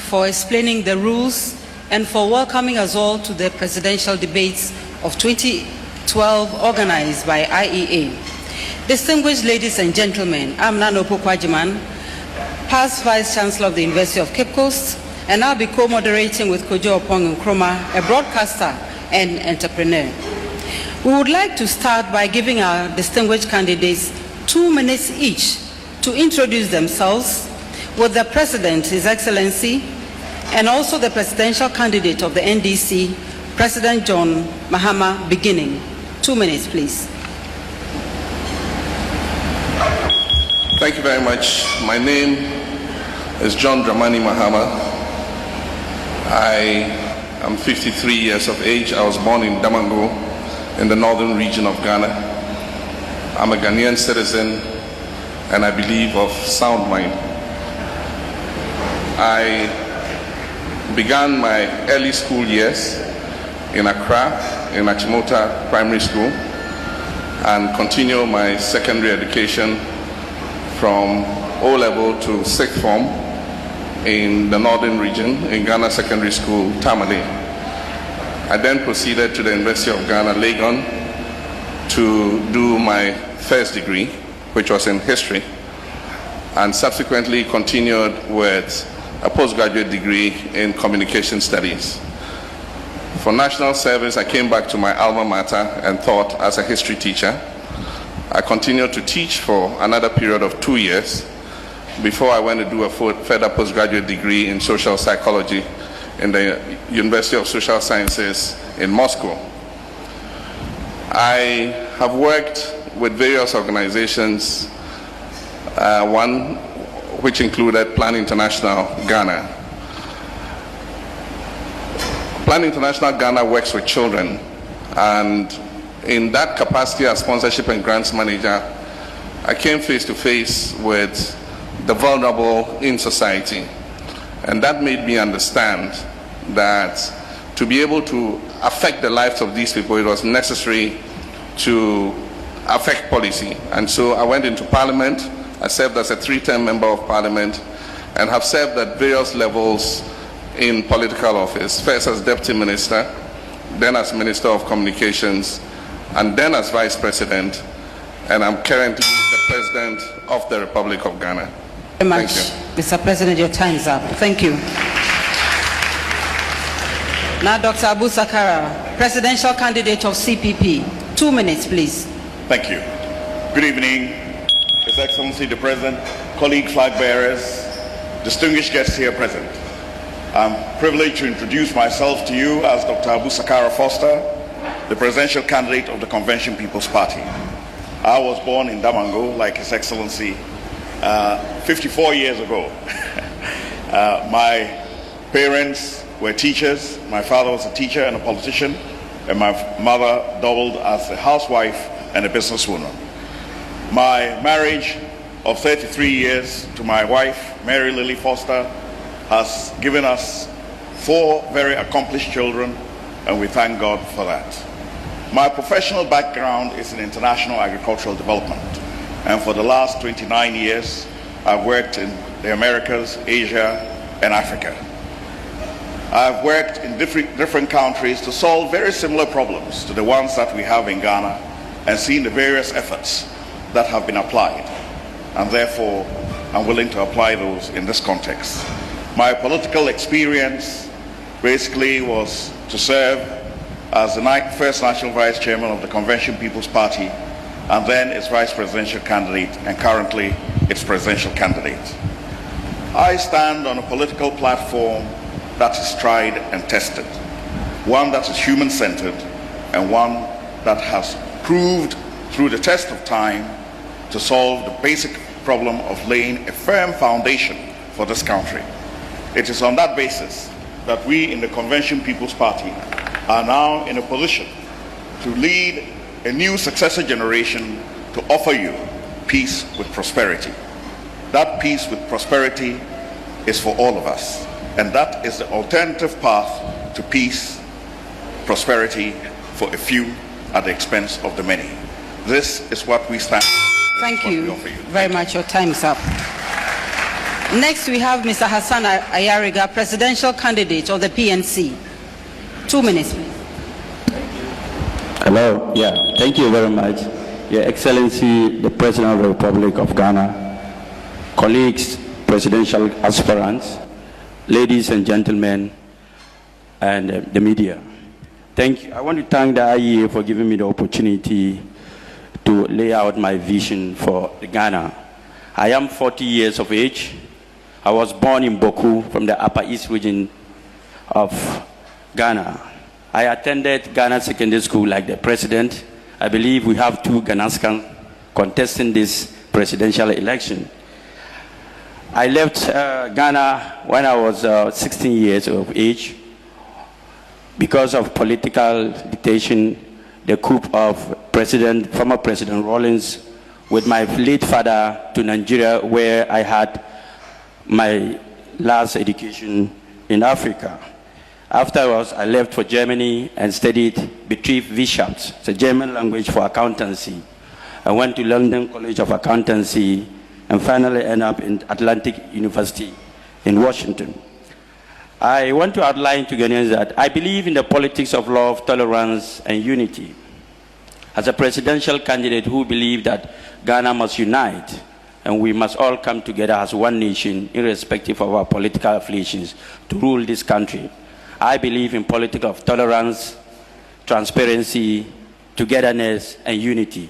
for explaining the rules and for welcoming us all to the presidential debates of 2012 organized by IEA. Distinguished ladies and gentlemen, I'm Nana Opoku-Agyeman, past Vice Chancellor of the University of Cape Coast, and I'll be co-moderating with Kojo Opong Nkrumah, a broadcaster and entrepreneur. We would like to start by giving our distinguished candidates 2 minutes each to introduce themselves, with the President, His Excellency, and also the presidential candidate of the NDC, President John Mahama, beginning. 2 minutes, please. Thank you very much. My name is John Dramani Mahama. I am 53 years of age. I was born in Damango, in the northern region of Ghana. I'm a Ghanaian citizen, and I believe of sound mind. I began my early school years in Accra, in Achimota Primary School, and continued my secondary education from O-level to 6th form in the northern region, in Ghana Secondary School, Tamale. I then proceeded to the University of Ghana, Legon, to do my first degree, which was in history, and subsequently continued with a postgraduate degree in communication studies. For national service, I came back to my alma mater and taught as a history teacher. I continued to teach for another period of 2 years before I went to do a further postgraduate degree in social psychology in the University of Social Sciences in Moscow. I have worked with various organizations, one which included Plan International Ghana. Plan International Ghana works with children, and in that capacity as sponsorship and grants manager, I came face to face with the vulnerable in society. And that made me understand that to be able to affect the lives of these people, it was necessary to affect policy. And so I went into Parliament. I served as a 3-term member of Parliament and have served at various levels in political office, first as Deputy Minister, then as Minister of Communications, and then as Vice President, and I'm currently the President of the Republic of Ghana. Very much, Mr. President, your time is up. Thank you. Now, Dr. Abu Sakara, presidential candidate of CPP. 2 minutes, please. Thank you. Good evening, His Excellency the President, colleague flag bearers, distinguished guests here present. I'm privileged to introduce myself to you as Dr. Abu Sakara Foster, the presidential candidate of the Convention People's Party. I was born in Damango, like His Excellency, 54 years ago. My parents were teachers. My father was a teacher and a politician, and my mother doubled as a housewife and a businesswoman. My marriage of 33 years to my wife, Mary Lily Foster, has given us 4 very accomplished children, and we thank God for that. My professional background is in international agricultural development, and for the last 29 years, I've worked in the Americas, Asia, and Africa. I've worked in different countries to solve very similar problems to the ones that we have in Ghana, and seen the various efforts that have been applied, and therefore I'm willing to apply those in this context. My political experience basically was to serve as the first national vice chairman of the Convention People's Party, and then its vice presidential candidate, and currently its presidential candidate. I stand on a political platform that is tried and tested, one that is human-centered, and one that has proved through the test of time to solve the basic problem of laying a firm foundation for this country. It is on that basis that we in the Convention People's Party are now in a position to lead a new successor generation to offer you peace with prosperity. That peace with prosperity is for all of us, and that is the alternative path to peace, prosperity for a few at the expense of the many. This is what we stand for. Thank you very much. Your time is up. Next, we have Mr. Hassan Ayariga, presidential candidate of the PNC. 2 minutes, please. Hello. Yeah, thank you very much. Your Excellency, the President of the Republic of Ghana, colleagues, presidential aspirants, ladies and gentlemen, and the media. Thank you. I want to thank the IEA for giving me the opportunity to lay out my vision for Ghana. I am 40 years of age. I was born in Boku from the Upper East region of Ghana. I attended Ghana Secondary School like the president. I believe we have 2 Ghanaians contesting this presidential election. I left Ghana when I was 16 years of age because of political dictation, the coup of former President Rawlings, with my late father to Nigeria, where I had my last education in Africa. Afterwards, I left for Germany and studied Betriebswirtschaft, it's a German language for accountancy. I went to London College of Accountancy and finally ended up in Atlantic University in Washington. I want to outline to Ghanaians that I believe in the politics of love, tolerance, and unity. As a presidential candidate who believes that Ghana must unite and we must all come together as one nation, irrespective of our political affiliations, to rule this country. I believe in politics of tolerance, transparency, togetherness, and unity.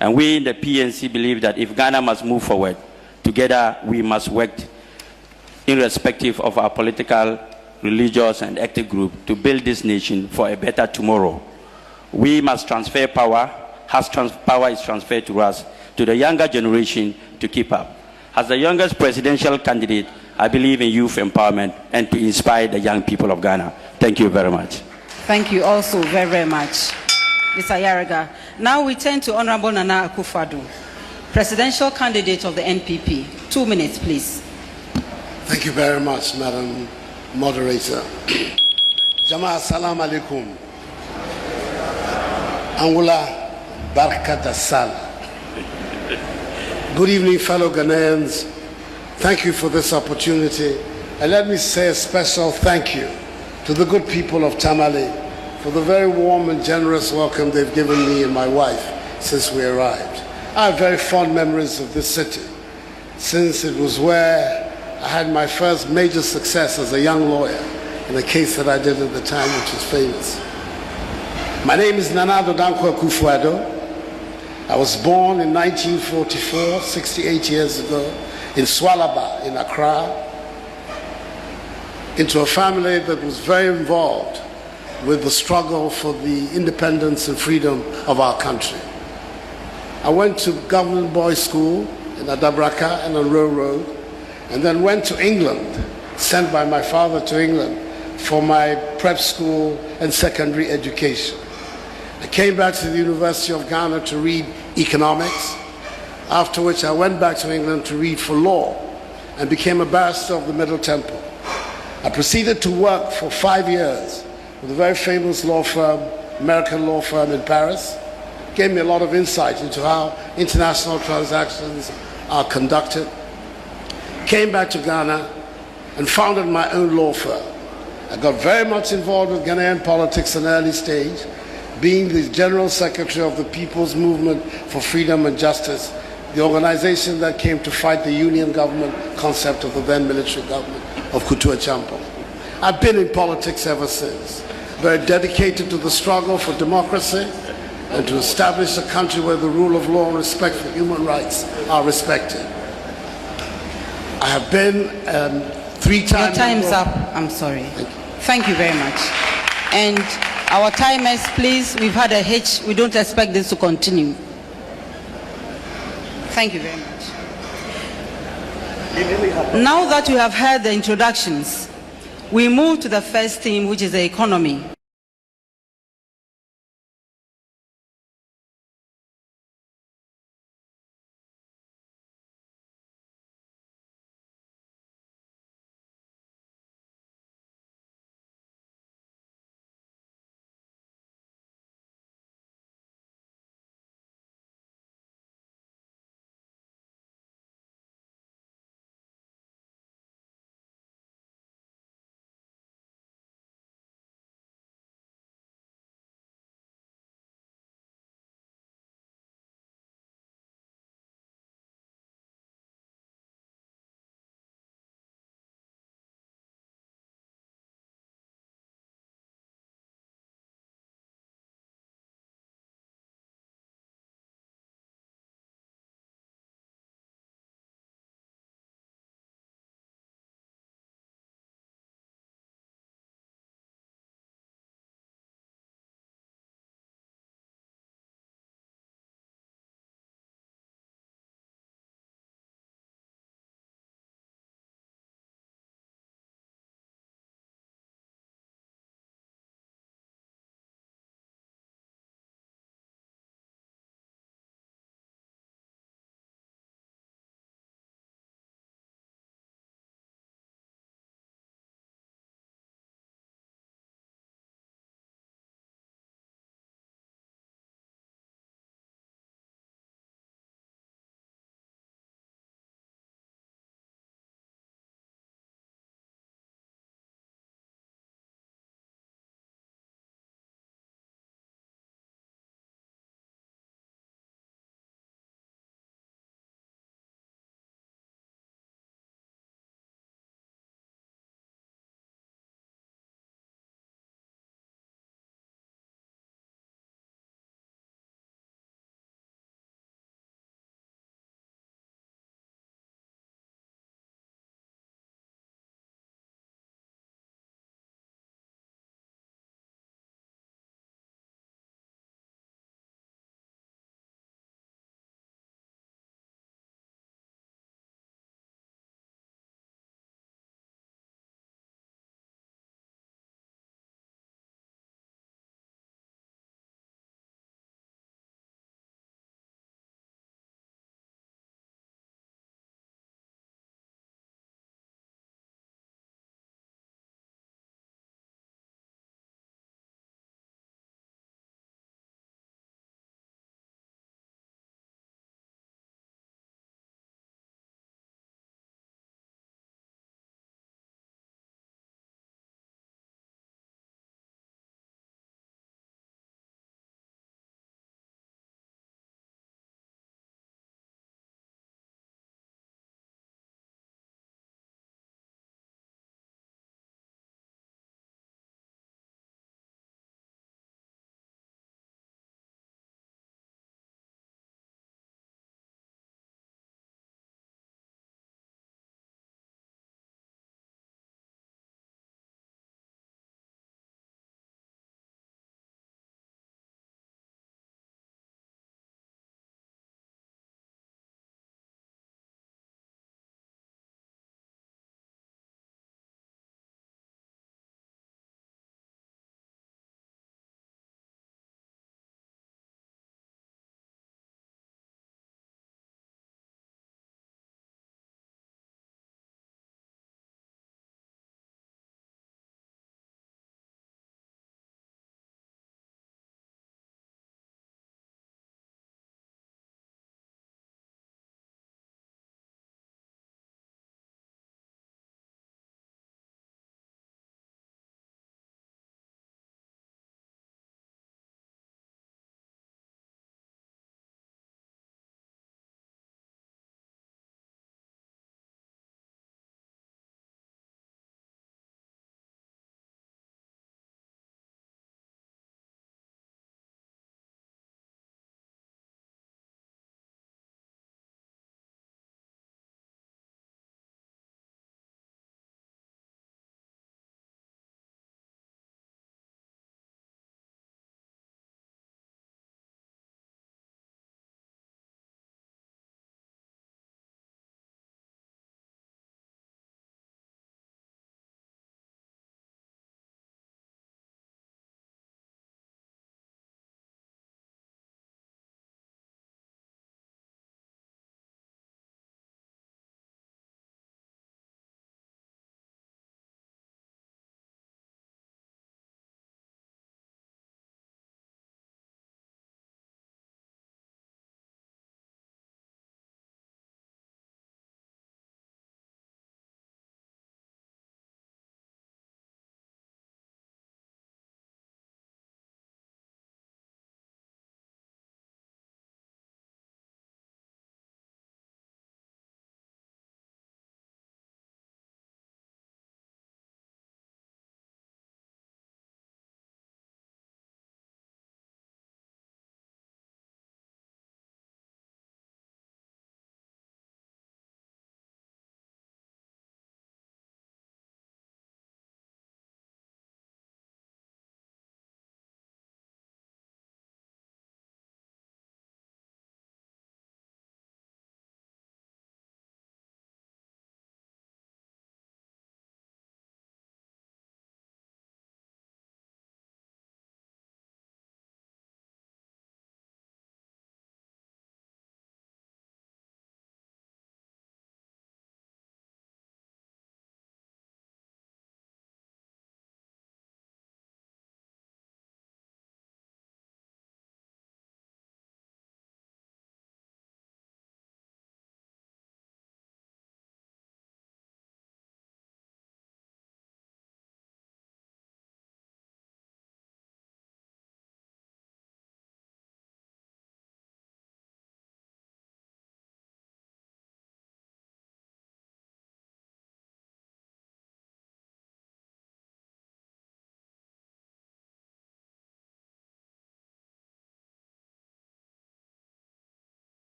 And we in the PNC believe that if Ghana must move forward, together we must work irrespective of our political, religious, and ethnic group to build this nation for a better tomorrow. We must transfer power, as power is transferred to us, to the younger generation to keep up. As the youngest presidential candidate, I believe in youth empowerment and to inspire the young people of Ghana. Thank you very much. Thank you also very, very much, Mr. Ayariga. Now we turn to Honorable Nana Akufo-Addo, presidential candidate of the NPP. 2 minutes, please. Thank you very much, Madam Moderator. Jama'a assalamu alaikum. Angula Barkata Sal. Good evening, fellow Ghanaians. Thank you for this opportunity. And let me say a special thank you to the good people of Tamale for the very warm and generous welcome they've given me and my wife since we arrived. I have very fond memories of this city, since it was where I had my first major success as a young lawyer in a case that I did at the time, which is famous. My name is Nana Dodonko Akufo-Addo. I was born in 1944, 68 years ago, in Swalaba, in Accra, into a family that was very involved with the struggle for the independence and freedom of our country. I went to government boys' school in Adabraka and on Row Road, and then went to England, sent by my father to England for my prep school and secondary education. I came back to the University of Ghana to read economics, after which I went back to England to read for law and became a barrister of the Middle Temple. I proceeded to work for 5 years with a very famous law firm, American law firm in Paris. Gave me a lot of insight into how international transactions are conducted. Came back to Ghana and founded my own law firm. I got very much involved with Ghanaian politics in an early stage, being the General Secretary of the People's Movement for Freedom and Justice, the organization that came to fight the union government concept of the then military government of Kutu Achampong. I've been in politics ever since, very dedicated to the struggle for democracy and to establish a country where the rule of law and respect for human rights are respected. I have been 3 times... Your time's up. I'm sorry. Thank you very much. And our timers, please, we've had a hitch. We don't expect this to continue. Thank you very much. Now that you have heard the introductions, we move to the first theme, which is the economy.